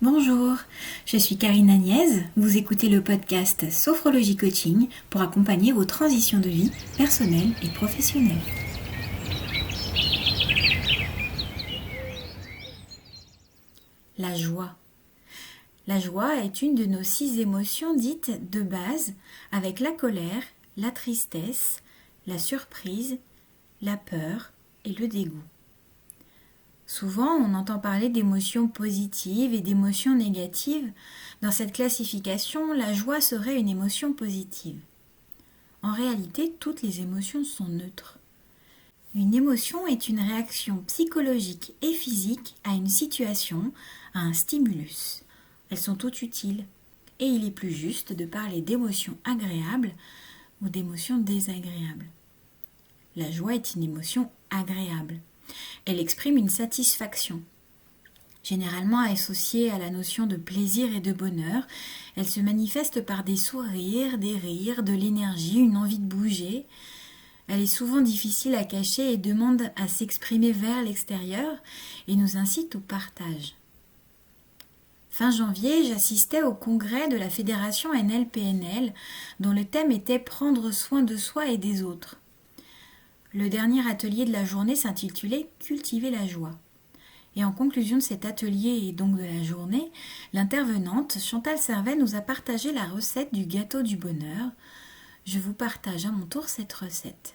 Bonjour, je suis Karine Agnès, vous écoutez le podcast Sophrologie Coaching pour accompagner vos transitions de vie personnelles et professionnelles. La joie. La joie est une de nos 6 émotions dites de base avec la colère, la tristesse, la surprise, la peur et le dégoût. Souvent, on entend parler d'émotions positives et d'émotions négatives. Dans cette classification, la joie serait une émotion positive. En réalité, toutes les émotions sont neutres. Une émotion est une réaction psychologique et physique à une situation, à un stimulus. Elles sont toutes utiles. Et il est plus juste de parler d'émotions agréables ou d'émotions désagréables. La joie est une émotion agréable. Elle exprime une satisfaction. Généralement associée à la notion de plaisir et de bonheur, elle se manifeste par des sourires, des rires, de l'énergie, une envie de bouger. Elle est souvent difficile à cacher et demande à s'exprimer vers l'extérieur et nous incite au partage. Fin janvier, j'assistais au congrès de la fédération NL-PNL dont le thème était « Prendre soin de soi et des autres ». Le dernier atelier de la journée s'intitulait « Cultiver la joie ». Et en conclusion de cet atelier et donc de la journée, l'intervenante Chantal Servet nous a partagé la recette du gâteau du bonheur. Je vous partage à mon tour cette recette.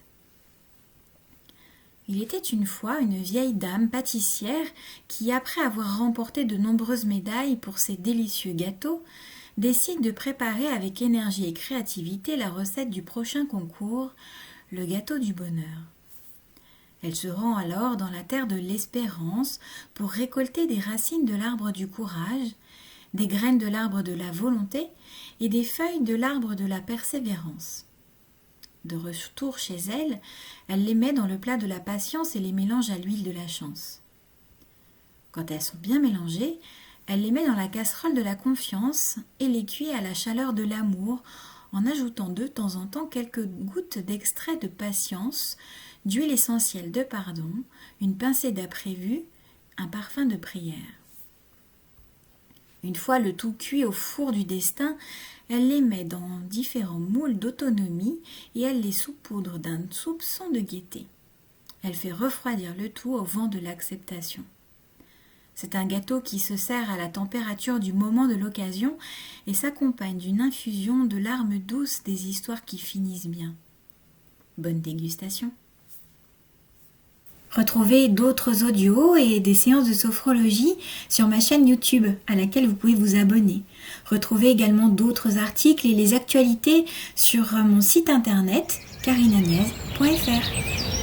Il était une fois une vieille dame pâtissière qui, après avoir remporté de nombreuses médailles pour ses délicieux gâteaux, décide de préparer avec énergie et créativité la recette du prochain concours, le gâteau du bonheur. Elle se rend alors dans la terre de l'espérance pour récolter des racines de l'arbre du courage, des graines de l'arbre de la volonté et des feuilles de l'arbre de la persévérance. De retour chez elle, elle les met dans le plat de la patience et les mélange à l'huile de la chance. Quand elles sont bien mélangées, elle les met dans la casserole de la confiance et les cuit à la chaleur de l'amour en ajoutant de temps en temps quelques gouttes d'extrait de patience, d'huile essentielle de pardon, une pincée d'imprévu, un parfum de prière. Une fois le tout cuit au four du destin, elle les met dans différents moules d'autonomie et elle les saupoudre d'un soupçon de gaieté. Elle fait refroidir le tout au vent de l'acceptation. C'est un gâteau qui se sert à la température du moment de l'occasion et s'accompagne d'une infusion de larmes douces des histoires qui finissent bien. Bonne dégustation. Retrouvez d'autres audios et des séances de sophrologie sur ma chaîne YouTube à laquelle vous pouvez vous abonner. Retrouvez également d'autres articles et les actualités sur mon site internet karineagnès.fr.